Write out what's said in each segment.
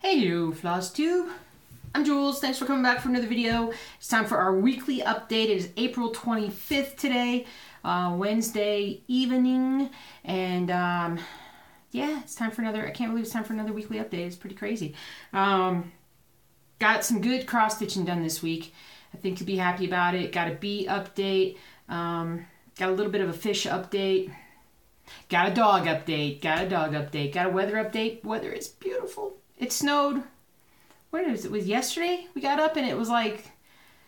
Hello, FlossTube. I'm Jules. Thanks for coming back for another video. It's time for our weekly update. It is April 25th today, Wednesday evening, and yeah, it's time for another. I can't believe it's time for another weekly update. It's pretty crazy. Got some good cross stitching done this week. I think you'll be happy about it. Got a bee update. Got a little bit of a fish update. Got a dog update. Got a dog update. Got a weather update. Weather is beautiful. It snowed. What is it? It was yesterday we got up and it was like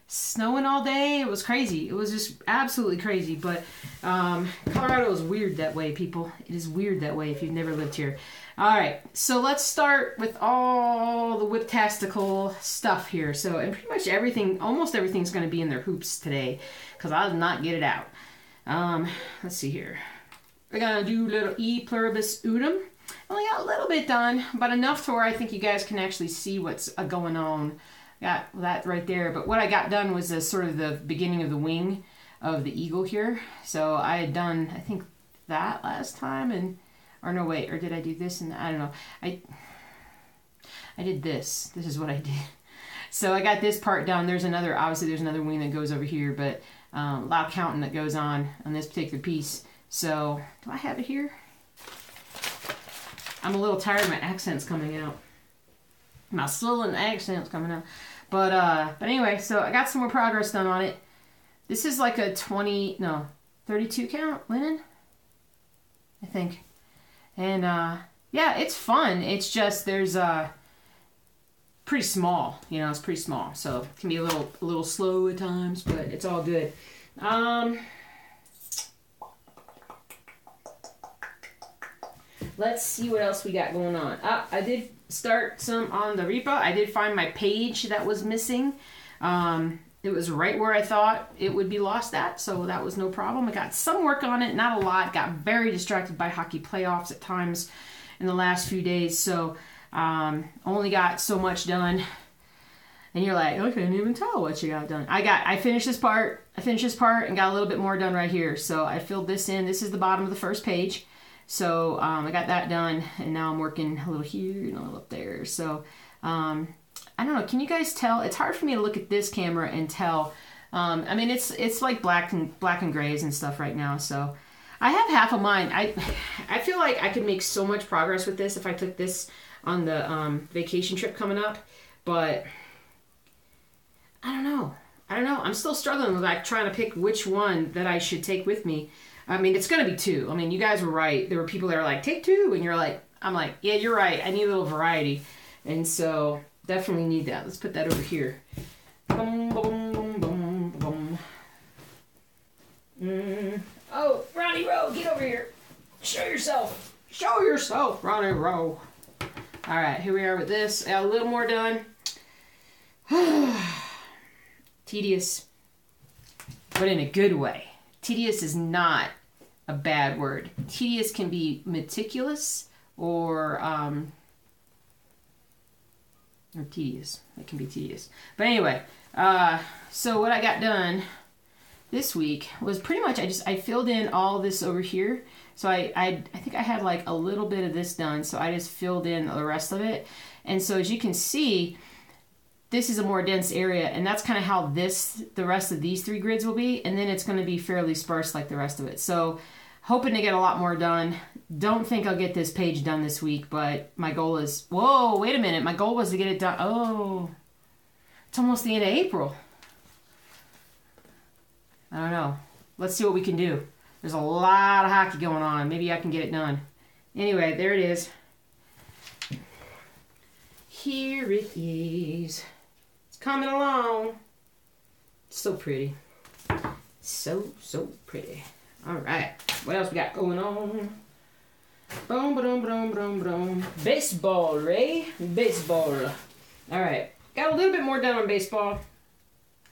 snowing all day. It was crazy. It was just absolutely crazy. But Colorado is weird that way, people. It is weird that way if you've never lived here. All right, so let's start with all the whip-tastical stuff here. So, and pretty much everything, almost everything's going to be in their hoops today because I did not get it out. Let's see here. We're going to do little E pluribus udum. Only got a little bit done, but enough to where I think you guys can actually see what's going on. Got that right there, but what I got done was sort of the beginning of the wing of the eagle here. So I had done, I think, that last time, and or no, wait, or did I do this? And I don't know. I did this. This is what I did. So I got this part done. There's another, obviously there's another wing that goes over here, but a lot of counting that goes on this particular piece. So do I have it here? I'm a little tired of my accents coming out. My sullen accents coming out. But anyway, so I got some more progress done on it. This is like a 32 count linen, I think. And yeah, it's fun. It's just there's pretty small, you know, it's pretty small. So it can be a little slow at times, but it's all good. Let's see what else we got going on. I did start some on the Reaper. I did find my page that was missing. It was right where I thought it would be lost at, so that was no problem. I got some work on it, not a lot. Got very distracted by hockey playoffs at times in the last few days, so only got so much done. And you're like, I couldn't even tell what you got done. I finished this part. And got a little bit more done right here. So I filled this in. This is the bottom of the first page. So I got that done, and now I'm working a little here and a little up there. So I don't know. Can you guys tell? It's hard for me to look at this camera and tell. I mean, it's like black and grays and stuff right now. So I have half of mine. I feel like I could make so much progress with this if I took this on the vacation trip coming up, but I don't know. I'm still struggling with like trying to pick which one that I should take with me. I mean, it's going to be two. I mean, you guys were right. There were people that are like, take two. And you're like, I'm like, yeah, you're right. I need a little variety. And so definitely need that. Let's put that over here. Boom, boom, boom, boom. Oh, Ronnie Rowe, get over here. Show yourself. Show yourself, Ronnie Rowe. All right, here we are with this. Got a little more done. Tedious, but in a good way. Tedious is not a bad word. Tedious can be meticulous or tedious. It can be tedious. But anyway, so what I got done this week was pretty much I filled in all this over here. So I think I had like a little bit of this done, so I just filled in the rest of it. And so as you can see, this is a more dense area, and that's kind of how the rest of these three grids will be, and then it's going to be fairly sparse like the rest of it. So hoping to get a lot more done. Don't think I'll get this page done this week, but my goal is, whoa, wait a minute. My goal was to get it done. Oh, it's almost the end of April. I don't know. Let's see what we can do. There's a lot of hockey going on. Maybe I can get it done. Anyway, there it is. Here it is. Coming along. So pretty. So pretty. All right. What else we got going on? Boom, boom, boom, boom, boom. Baseball, Ray. Baseball. All right. Got a little bit more done on baseball.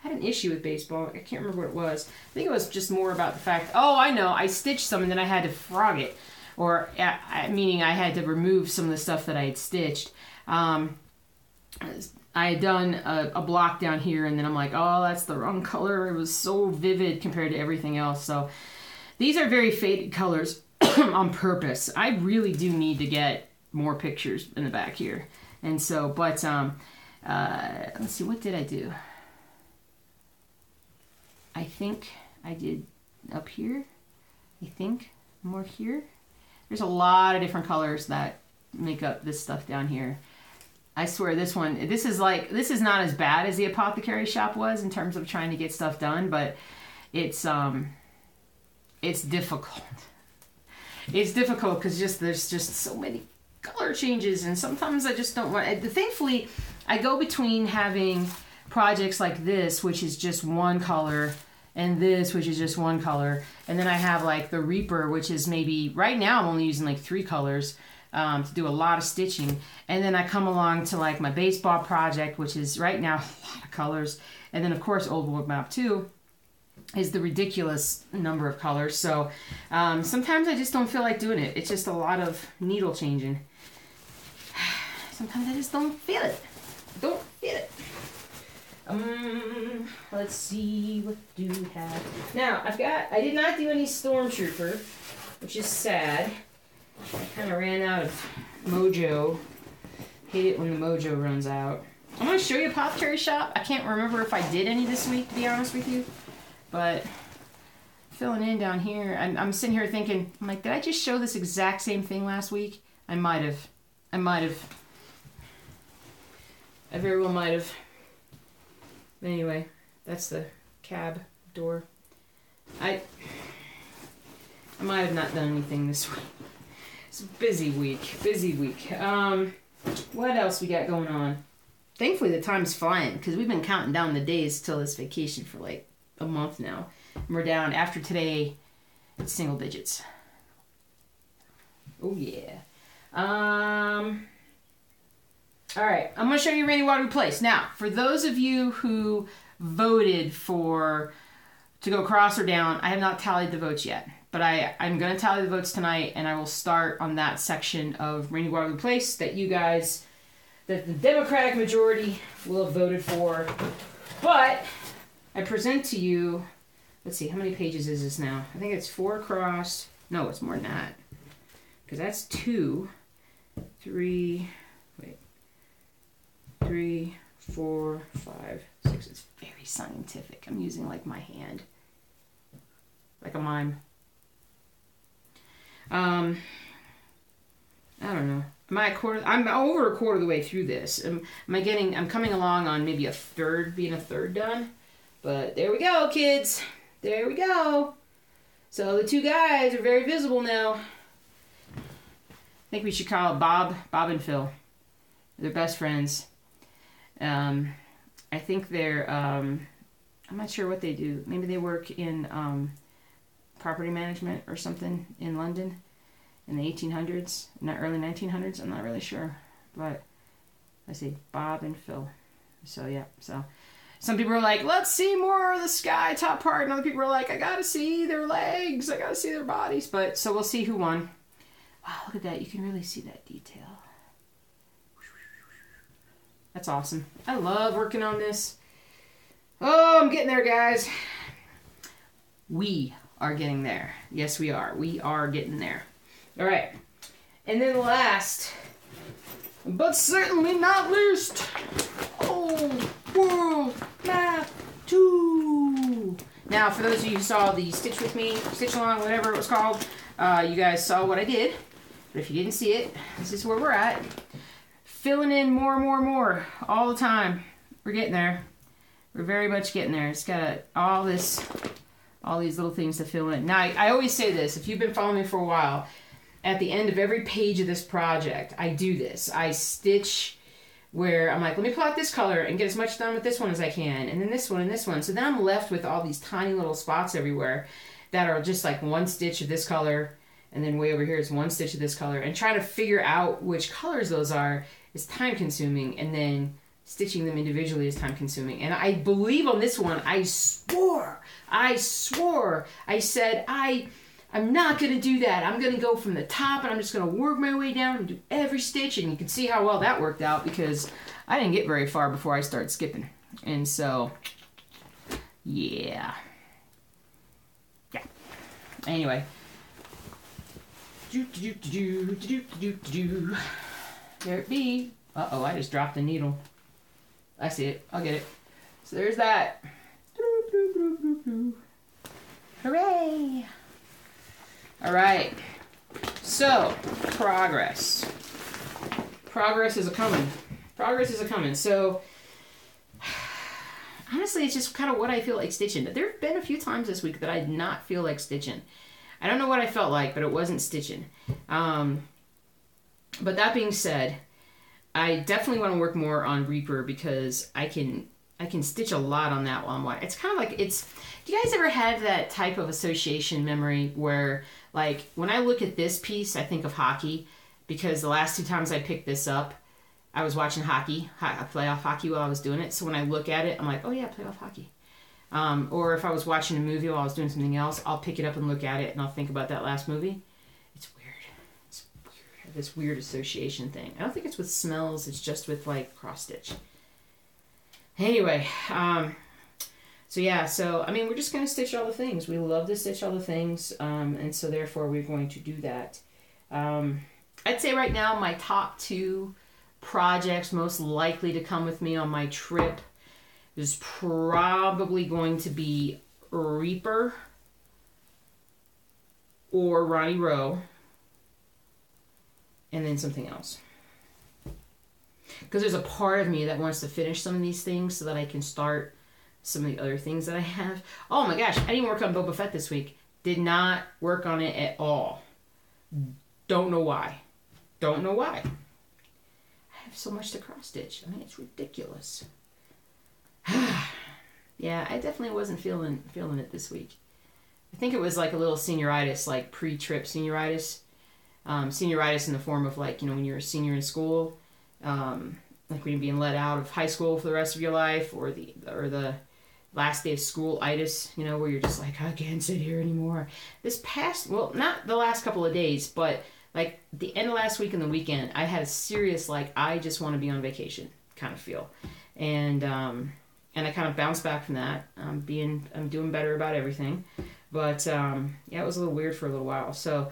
I had an issue with baseball. I can't remember what it was. I think it was just more about the fact, oh, I know. I stitched some and then I had to frog it. Or, meaning I had to remove some of the stuff that I had stitched. I had done a block down here, and then I'm like, oh, that's the wrong color. It was so vivid compared to everything else. So these are very faded colors on purpose. I really do need to get more pictures in the back here. And so, but let's see, what did I do? I think I did up here. I think more here. There's a lot of different colors that make up this stuff down here. I swear this one, this is not as bad as the apothecary shop was in terms of trying to get stuff done, but it's difficult. It's difficult because there's just so many color changes, and sometimes I just don't want. Thankfully, I go between having projects like this, which is just one color, and this, which is just one color, and then I have like the Reaper, which is maybe right now I'm only using like 3 colors. To do a lot of stitching, and then I come along to like my baseball project, which is right now a lot of colors, and then of course Old World Map 2 is the ridiculous number of colors. So sometimes I just don't feel like doing it. It's just a lot of needle changing. Sometimes I just don't feel it. Let's see, what do we have now? I did not do any Stormtrooper, which is sad. I kind of ran out of mojo. Hate it when the mojo runs out. I'm going to show you Apothecary Shop. I can't remember if I did any this week, to be honest with you. But filling in down here, I'm sitting here thinking, I'm like, did I just show this exact same thing last week? I might have. I very well might have. But anyway, that's the cab door. I might have not done anything this week. It's a busy week. What else we got going on? Thankfully, the time's flying because we've been counting down the days till this vacation for like a month now. And we're down, after today, it's single digits. Oh, yeah. All right, I'm going to show you Rainy Waterloo Place. Now, for those of you who voted to go across or down, I have not tallied the votes yet. But I'm going to tally the votes tonight, and I will start on that section of Rainy Waterloo Place that the Democratic majority will have voted for. But I present to you, let's see, how many pages is this now? I think it's 4 across. No, it's more than that. Because that's 2, 3, 4, 5, 6. It's very scientific. I'm using like my hand. Like a mime. I don't know. Am I a quarter? I'm over a quarter of the way through this. I'm coming along on maybe being a third done. But there we go, kids. There we go. So the 2 guys are very visible now. I think we should call it Bob and Phil. They're best friends. I think they're, I'm not sure what they do. Maybe they work in property management or something in London in the 1800s, not early 1900s. I'm not really sure, but let's see, Bob and Phil. So yeah, so some people are like, let's see more of the sky top part, and other people are like, I gotta see their legs, I gotta see their bodies. But so we'll see who won. Wow, look at that! You can really see that detail. That's awesome. I love working on this. Oh, I'm getting there, guys. We are getting there. Yes, we are. We are getting there. All right. And then last, but certainly not least, Old World Map 2. Now, for those of you who saw the Stitch With Me, Stitch Along, whatever it was called, you guys saw what I did. But if you didn't see it, this is where we're at. Filling in more all the time. We're getting there. We're very much getting there. It's got all these little things to fill in. Now, I always say this. If you've been following me for a while, at the end of every page of this project, I do this. I stitch where I'm like, let me pull out this color and get as much done with this one as I can, and then this one and this one. So then I'm left with all these tiny little spots everywhere that are just like one stitch of this color, and then way over here is one stitch of this color. And trying to figure out which colors those are is time consuming, and then stitching them individually is time consuming. And I believe on this one, I swore, I said, I'm not going to do that. I'm going to go from the top, and I'm just going to work my way down and do every stitch. And you can see how well that worked out, because I didn't get very far before I started skipping. And so, yeah. Anyway. There it be. Uh-oh, I just dropped the needle. I see it. I'll get it. So there's that. Hooray! All right. So, progress. Progress is a-coming. Progress is a-coming. So, honestly, it's just kind of what I feel like stitching. There have been a few times this week that I did not feel like stitching. I don't know what I felt like, but it wasn't stitching. But that being said, I definitely want to work more on Reaper because I can stitch a lot on that while I'm watching. It's kind of like, do you guys ever have that type of association memory where, like, when I look at this piece, I think of hockey, because the last 2 times I picked this up, I was watching hockey, playoff hockey while I was doing it. So when I look at it, I'm like, oh yeah, playoff hockey. Or if I was watching a movie while I was doing something else, I'll pick it up and look at it and I'll think about that last movie. It's weird. It's weird. This weird association thing. I don't think it's with smells. It's just with, like, cross stitch. Anyway, so yeah, I mean, we're just going to stitch all the things. We love to stitch all the things, and so therefore we're going to do that. I'd say right now my top 2 projects most likely to come with me on my trip is probably going to be Reaper or Ronnie Rowe, and then something else. Because there's a part of me that wants to finish some of these things so that I can start some of the other things that I have. Oh my gosh, I didn't work on Boba Fett this week. Did not work on it at all. Don't know why. Don't know why. I have so much to cross stitch. I mean, it's ridiculous. Yeah, I definitely wasn't feeling it this week. I think it was like a little senioritis, like pre-trip senioritis. Senioritis in the form of, like, you know, when you're a senior in school, like when you're being let out of high school for the rest of your life, or the last day of school-itis, you know, where you're just like, I can't sit here anymore. This past, well, not the last couple of days, but like the end of last week and the weekend, I had a serious, like, I just want to be on vacation kind of feel. And I kind of bounced back from that. I'm doing better about everything. But, yeah, it was a little weird for a little while. So,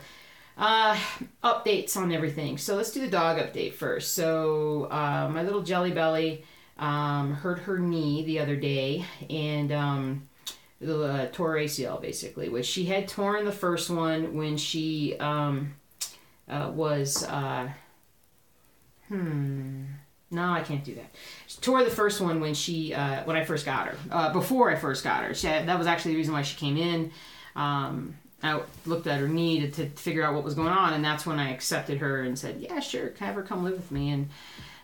updates on everything. So let's do the dog update first. So, my little Jelly Belly, hurt her knee the other day, and, tore ACL basically, which she had torn the first one when she, no, I can't do that. She tore the first one when when I first got her. Before I first got her. That was actually the reason why she came in. I looked at her knee to figure out what was going on, and that's when I accepted her and said, yeah, sure, have her come live with me, and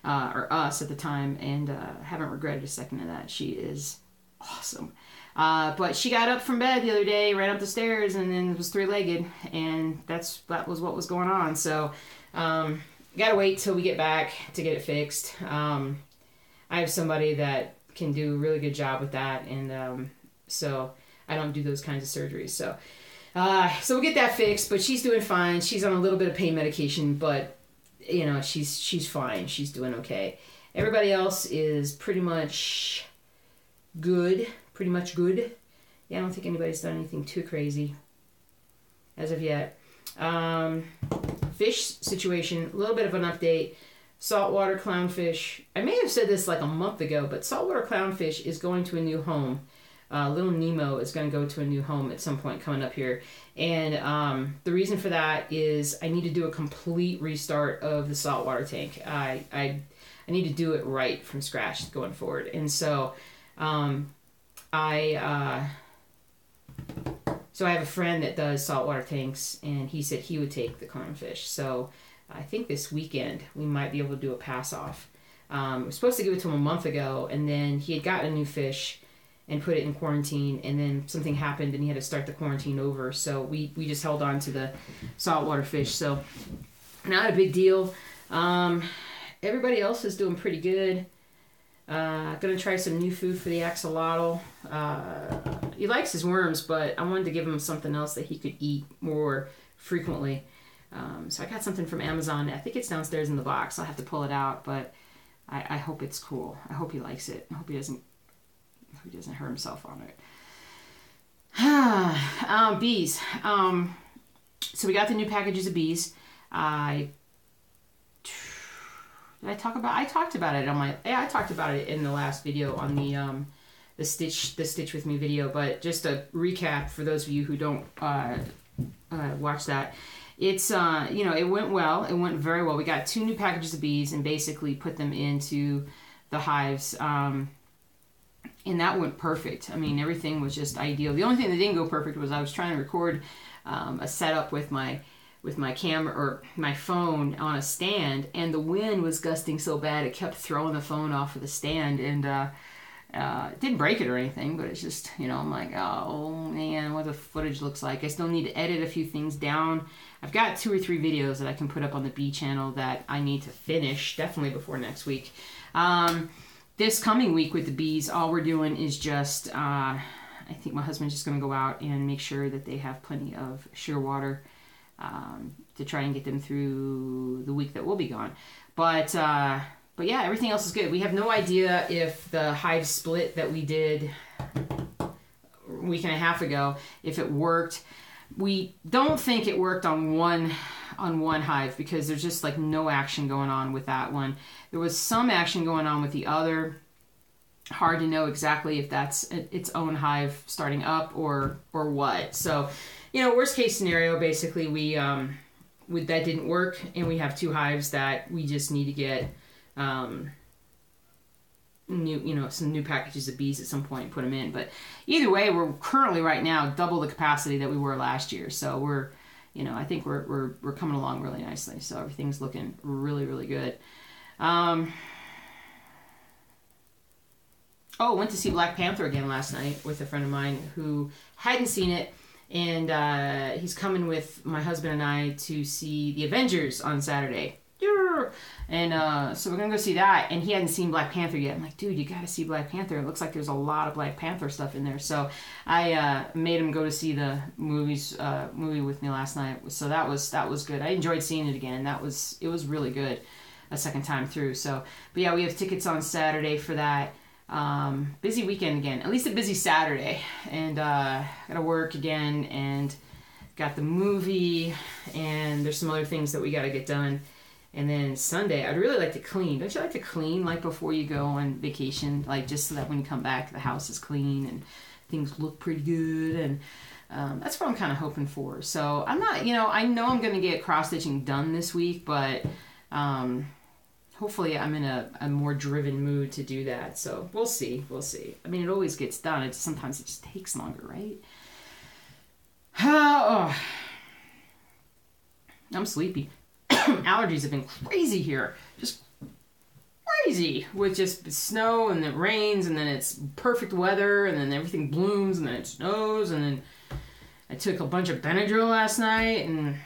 or us at the time, and haven't regretted a second of that. She is awesome. But she got up from bed the other day, ran up the stairs, and then was 3-legged, and that was what was going on. So, gotta wait till we get back to get it fixed. I have somebody that can do a really good job with that, and so I don't do those kinds of surgeries. So we'll get that fixed, but she's doing fine. She's on a little bit of pain medication, but, you know, she's fine. She's doing okay. Everybody else is pretty much good. Pretty much good. Yeah, I don't think anybody's done anything too crazy as of yet. Fish situation, a little bit of an update. Saltwater clownfish. I may have said this like a month ago, but saltwater clownfish is going to a new home. Little Nemo is going to go to a new home at some point coming up here. And the reason for that is I need to do a complete restart of the saltwater tank. I need to do it right from scratch going forward. And so I have a friend that does saltwater tanks, and he said he would take the clownfish. So I think this weekend we might be able to do a pass off. We were supposed to give it to him a month ago, and then he had gotten a new fish and put it in quarantine, and then something happened and he had to start the quarantine over. So we just held on to the saltwater fish. So not a big deal. Everybody else is doing pretty good. Gonna try some new food for the axolotl. He likes his worms, but I wanted to give him something else that he could eat more frequently. So I got something from Amazon. I think it's downstairs in the box. I'll have to pull it out, but I hope it's cool. I hope he likes it. I hope he doesn't hurt himself on it. Bees. So we got the new packages of bees. Did I talk about? I talked about it on my. Yeah, I talked about it in the last video on the Stitch with Me video. But just a recap for those of you who don't watch that. It's you know, it went well. It went very well. We got 2 new packages of bees and basically put them into the hives. And that went perfect. I mean, everything was just ideal. The only thing that didn't go perfect was I was trying to record a setup with my camera or my phone on a stand, and the wind was gusting so bad it kept throwing the phone off of the stand, and it didn't break it or anything, but it's just, you know, I'm like, oh man, what the footage looks like. I still need to edit a few things down. I've got 2 or 3 videos that I can put up on the bee channel that I need to finish, definitely before next week. This coming week with the bees, all we're doing is just, I think my husband's just going to go out and make sure that they have plenty of sugar water to try and get them through the week that we'll be gone. But yeah, everything else is good. We have no idea if the hive split that we did a week and a half ago, if it worked. We don't think it worked on one hive because there's just like no action going on with that one. There was some action going on with the other. Hard to know exactly if that's its own hive starting up or what. So, you know, worst case scenario, basically that didn't work, and we have 2 hives that we just need to get some new packages of bees at some point and put them in. But either way, we're currently right now double the capacity that we were last year. So we're, you know, I think we're coming along really nicely. So everything's looking really, really good. Oh, went to see Black Panther again last night with a friend of mine who hadn't seen it, and he's coming with my husband and I to see the Avengers on Saturday. And so we're gonna go see that, and he hadn't seen Black Panther yet. I'm like, dude, you gotta see Black Panther. It looks like there's a lot of Black Panther stuff in there. So I made him go to see the movie with me last night. So that was good. I enjoyed seeing it again. It was really good a second time through. So, but yeah, we have tickets on Saturday for that. Busy weekend again, at least a busy Saturday, and gotta work again, and got the movie, and there's some other things that we gotta get done. And then Sunday, I'd really like to clean. Don't you like to clean like before you go on vacation? Like just so that when you come back, the house is clean and things look pretty good. And that's what I'm kind of hoping for. So I'm not, you know I'm going to get cross-stitching done this week, but hopefully I'm in a more driven mood to do that. So we'll see. We'll see. I mean, it always gets done. Sometimes it just takes longer, right? Oh, I'm sleepy. Allergies have been crazy here. Just crazy. With just snow, and it rains, and then it's perfect weather, and then everything blooms, and then it snows, and then I took a bunch of Benadryl last night, and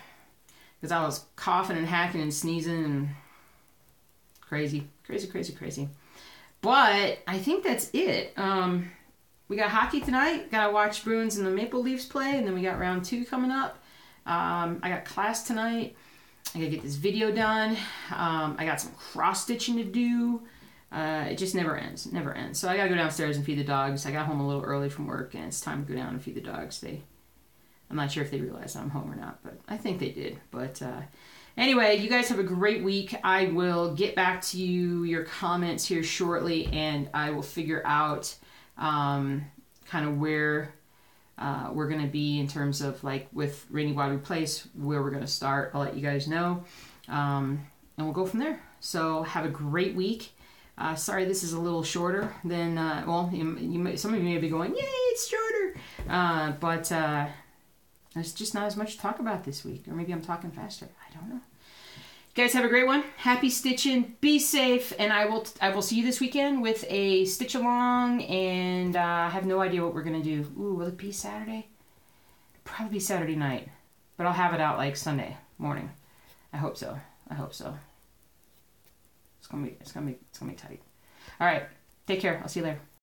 because I was coughing and hacking and sneezing, and crazy. But I think that's it. We got hockey tonight. Gotta watch Bruins and the Maple Leafs play, and then we got round 2 coming up. I got class tonight. I gotta get this video done. I got some cross-stitching to do. It just never ends. It never ends. So I gotta go downstairs and feed the dogs. I got home a little early from work, and it's time to go down and feed the dogs. I'm not sure if they realize I'm home or not, but I think they did. But anyway, you guys have a great week. I will get back to your comments here shortly, and I will figure out kind of where we're going to be in terms of like with Rainy Water Place, where we're going to start. I'll let you guys know, and we'll go from there. So have a great week. Sorry this is a little shorter than, well, some of you may be going, yay, it's shorter, but there's just not as much to talk about this week, or maybe I'm talking faster. I don't know. You guys have a great one. Happy stitching. Be safe, and I will see you this weekend with a stitch along, and I have no idea what we're gonna do. Ooh, will it be Saturday? Probably Saturday night, but I'll have it out like Sunday morning. I hope so. I hope so. It's gonna be tight. All right. Take care. I'll see you later.